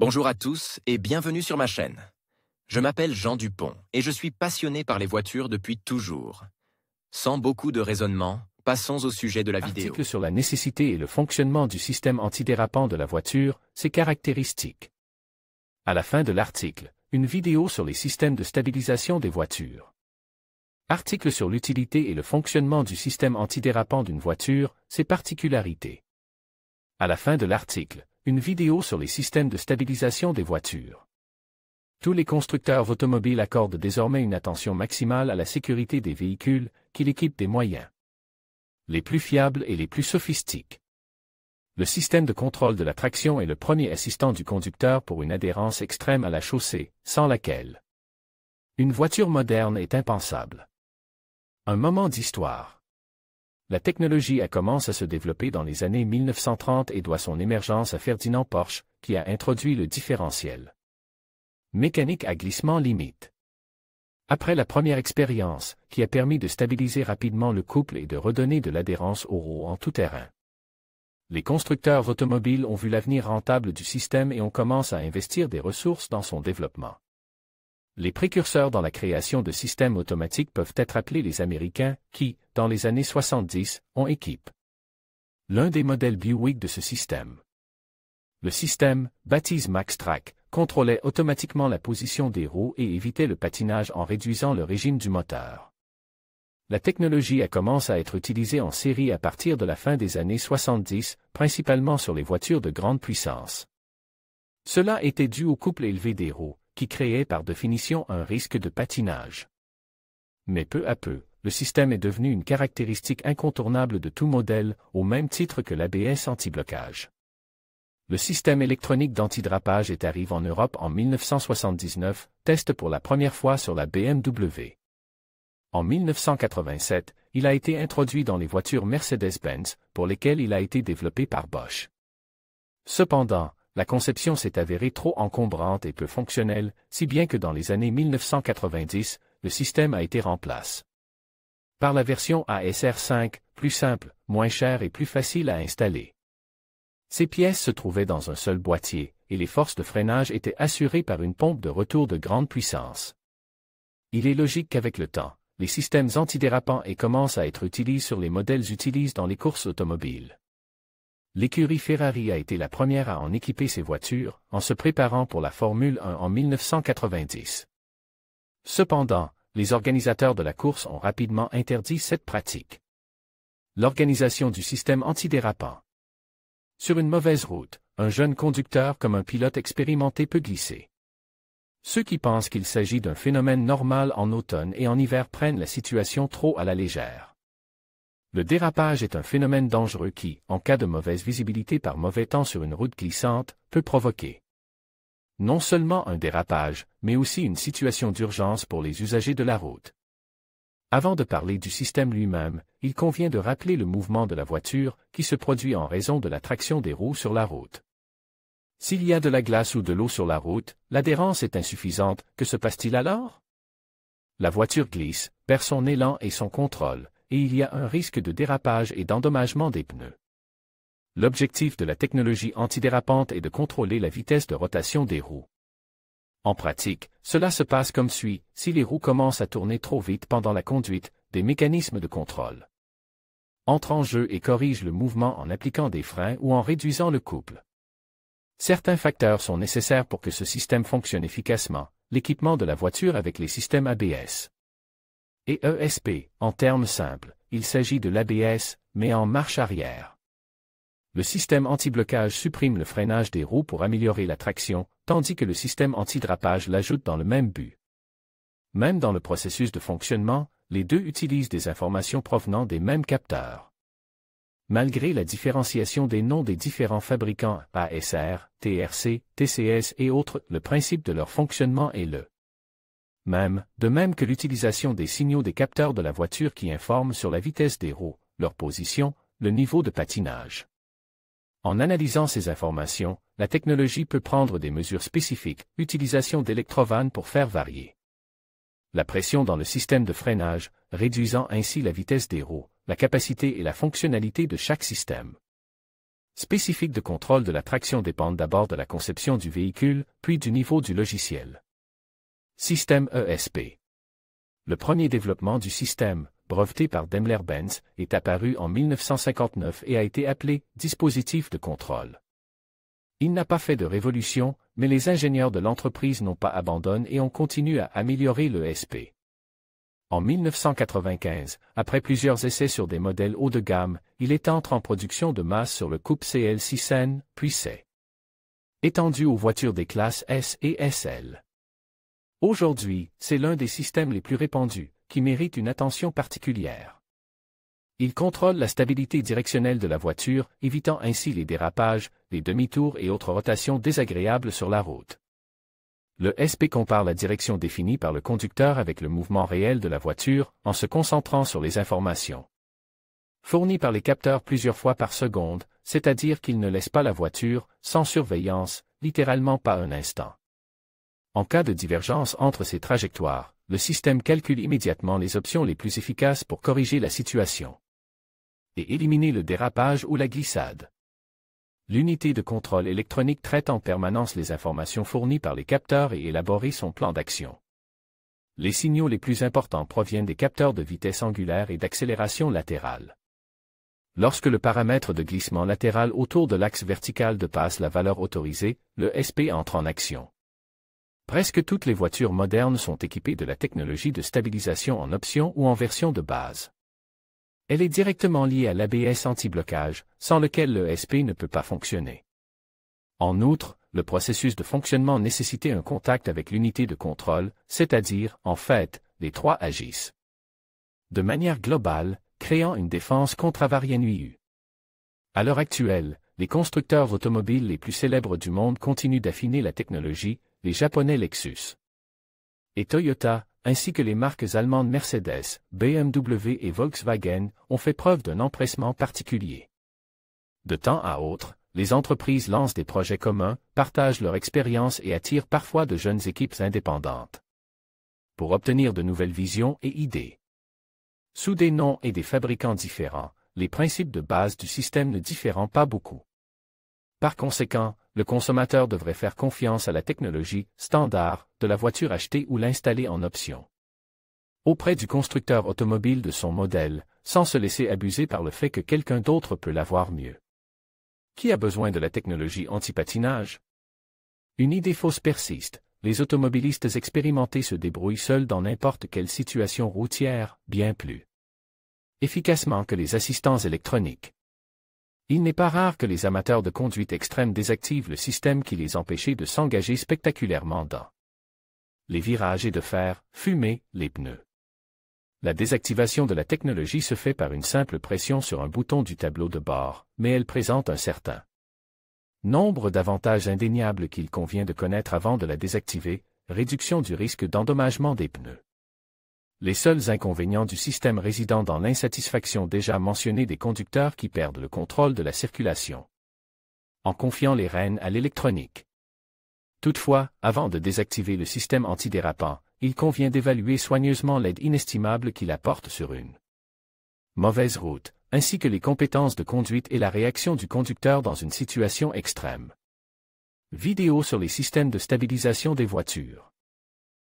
Bonjour à tous et bienvenue sur ma chaîne. Je m'appelle Jean Dupont et je suis passionné par les voitures depuis toujours. Sans beaucoup de raisonnement, passons au sujet de la vidéo. Article sur la nécessité et le fonctionnement du système antidérapant de la voiture, ses caractéristiques. À la fin de l'article, une vidéo sur les systèmes de stabilisation des voitures. Article sur l'utilité et le fonctionnement du système antidérapant d'une voiture, ses particularités. À la fin de l'article, une vidéo sur les systèmes de stabilisation des voitures. Tous les constructeurs automobiles accordent désormais une attention maximale à la sécurité des véhicules, qu'ils équipent des moyens les plus fiables et les plus sophistiques. Le système de contrôle de la traction est le premier assistant du conducteur pour une adhérence extrême à la chaussée, sans laquelle une voiture moderne est impensable. Un moment d'histoire. La technologie a commencé à se développer dans les années 1930 et doit son émergence à Ferdinand Porsche, qui a introduit le différentiel mécanique à glissement limite. Après la première expérience, qui a permis de stabiliser rapidement le couple et de redonner de l'adhérence aux roues en tout terrain, les constructeurs automobiles ont vu l'avenir rentable du système et on commence à investir des ressources dans son développement. Les précurseurs dans la création de systèmes automatiques peuvent être appelés les Américains, qui, dans les années 70, ont équipé l'un des modèles Buick de ce système. Le système, baptisé MaxTrack, contrôlait automatiquement la position des roues et évitait le patinage en réduisant le régime du moteur. La technologie a commencé à être utilisée en série à partir de la fin des années 70, principalement sur les voitures de grande puissance. Cela était dû au couple élevé des roues, qui créait par définition un risque de patinage. Mais peu à peu, le système est devenu une caractéristique incontournable de tout modèle, au même titre que l'ABS anti-blocage. Le système électronique d'antidrapage est arrivé en Europe en 1979, test pour la première fois sur la BMW. En 1987, il a été introduit dans les voitures Mercedes-Benz, pour lesquelles il a été développé par Bosch. Cependant, la conception s'est avérée trop encombrante et peu fonctionnelle, si bien que dans les années 1990, le système a été remplacé par la version ASR5, plus simple, moins chère et plus facile à installer. Ces pièces se trouvaient dans un seul boîtier, et les forces de freinage étaient assurées par une pompe de retour de grande puissance. Il est logique qu'avec le temps, les systèmes antidérapants commencent à être utilisés sur les modèles utilisés dans les courses automobiles. L'écurie Ferrari a été la première à en équiper ses voitures, en se préparant pour la Formule 1 en 1990. Cependant, les organisateurs de la course ont rapidement interdit cette pratique. L'organisation du système antidérapant. Sur une mauvaise route, un jeune conducteur comme un pilote expérimenté peut glisser. Ceux qui pensent qu'il s'agit d'un phénomène normal en automne et en hiver prennent la situation trop à la légère. Le dérapage est un phénomène dangereux qui, en cas de mauvaise visibilité par mauvais temps sur une route glissante, peut provoquer non seulement un dérapage, mais aussi une situation d'urgence pour les usagers de la route. Avant de parler du système lui-même, il convient de rappeler le mouvement de la voiture, qui se produit en raison de la traction des roues sur la route. S'il y a de la glace ou de l'eau sur la route, l'adhérence est insuffisante, que se passe-t-il alors? La voiture glisse, perd son élan et son contrôle, et il y a un risque de dérapage et d'endommagement des pneus. L'objectif de la technologie antidérapante est de contrôler la vitesse de rotation des roues. En pratique, cela se passe comme suit: si les roues commencent à tourner trop vite pendant la conduite, des mécanismes de contrôle entrent en jeu et corrigent le mouvement en appliquant des freins ou en réduisant le couple. Certains facteurs sont nécessaires pour que ce système fonctionne efficacement: l'équipement de la voiture avec les systèmes ABS et ESP. En termes simples, il s'agit de l'ABS, mais en marche arrière. Le système anti-blocage supprime le freinage des roues pour améliorer la traction, tandis que le système anti-drapage l'ajoute dans le même but. Même dans le processus de fonctionnement, les deux utilisent des informations provenant des mêmes capteurs. Malgré la différenciation des noms des différents fabricants ASR, TRC, TCS et autres, le principe de leur fonctionnement est le même, de même que l'utilisation des signaux des capteurs de la voiture qui informent sur la vitesse des roues, leur position, le niveau de patinage. En analysant ces informations, la technologie peut prendre des mesures spécifiques, utilisation d'électrovannes pour faire varier la pression dans le système de freinage, réduisant ainsi la vitesse des roues, la capacité et la fonctionnalité de chaque système. spécifiques de contrôle de la traction dépendent d'abord de la conception du véhicule, puis du niveau du logiciel. Système ESP. Le premier développement du système, breveté par Daimler-Benz, est apparu en 1959 et a été appelé « dispositif de contrôle ». Il n'a pas fait de révolution, mais les ingénieurs de l'entreprise n'ont pas abandonné et ont continué à améliorer l'ESP. En 1995, après plusieurs essais sur des modèles haut de gamme, il entre en production de masse sur le coupe CL6N, puis s'est étendu aux voitures des classes S et SL. Aujourd'hui, c'est l'un des systèmes les plus répandus, qui mérite une attention particulière. Il contrôle la stabilité directionnelle de la voiture, évitant ainsi les dérapages, les demi-tours et autres rotations désagréables sur la route. Le SP compare la direction définie par le conducteur avec le mouvement réel de la voiture, en se concentrant sur les informations fournies par les capteurs plusieurs fois par seconde, c'est-à-dire qu'il ne laisse pas la voiture, sans surveillance, littéralement pas un instant. En cas de divergence entre ces trajectoires, le système calcule immédiatement les options les plus efficaces pour corriger la situation et éliminer le dérapage ou la glissade. L'unité de contrôle électronique traite en permanence les informations fournies par les capteurs et élabore son plan d'action. Les signaux les plus importants proviennent des capteurs de vitesse angulaire et d'accélération latérale. Lorsque le paramètre de glissement latéral autour de l'axe vertical dépasse la valeur autorisée, le SP entre en action. Presque toutes les voitures modernes sont équipées de la technologie de stabilisation en option ou en version de base. Elle est directement liée à l'ABS anti-blocage, sans lequel le SP ne peut pas fonctionner. En outre, le processus de fonctionnement nécessitait un contact avec l'unité de contrôle, c'est-à-dire, en fait, les trois agissent de manière globale, créant une défense contre avarie NUI. À l'heure actuelle, les constructeurs automobiles les plus célèbres du monde continuent d'affiner la technologie, les Japonais Lexus et Toyota, ainsi que les marques allemandes Mercedes, BMW et Volkswagen, ont fait preuve d'un empressement particulier. De temps à autre, les entreprises lancent des projets communs, partagent leur expérience et attirent parfois de jeunes équipes indépendantes pour obtenir de nouvelles visions et idées. Sous des noms et des fabricants différents, les principes de base du système ne diffèrent pas beaucoup. Par conséquent, le consommateur devrait faire confiance à la technologie standard de la voiture achetée ou l'installer en option auprès du constructeur automobile de son modèle, sans se laisser abuser par le fait que quelqu'un d'autre peut l'avoir mieux. Qui a besoin de la technologie anti-patinage? Une idée fausse persiste. Les automobilistes expérimentés se débrouillent seuls dans n'importe quelle situation routière, bien plus efficacement que les assistants électroniques. Il n'est pas rare que les amateurs de conduite extrême désactivent le système qui les empêchait de s'engager spectaculairement dans les virages et de faire fumer les pneus. La désactivation de la technologie se fait par une simple pression sur un bouton du tableau de bord, mais elle présente un certain nombre d'avantages indéniables qu'il convient de connaître avant de la désactiver, réduction du risque d'endommagement des pneus. Les seuls inconvénients du système résident dans l'insatisfaction déjà mentionnée des conducteurs qui perdent le contrôle de la circulation en confiant les rênes à l'électronique. Toutefois, avant de désactiver le système antidérapant, il convient d'évaluer soigneusement l'aide inestimable qu'il apporte sur une mauvaise route, ainsi que les compétences de conduite et la réaction du conducteur dans une situation extrême. Vidéo sur les systèmes de stabilisation des voitures.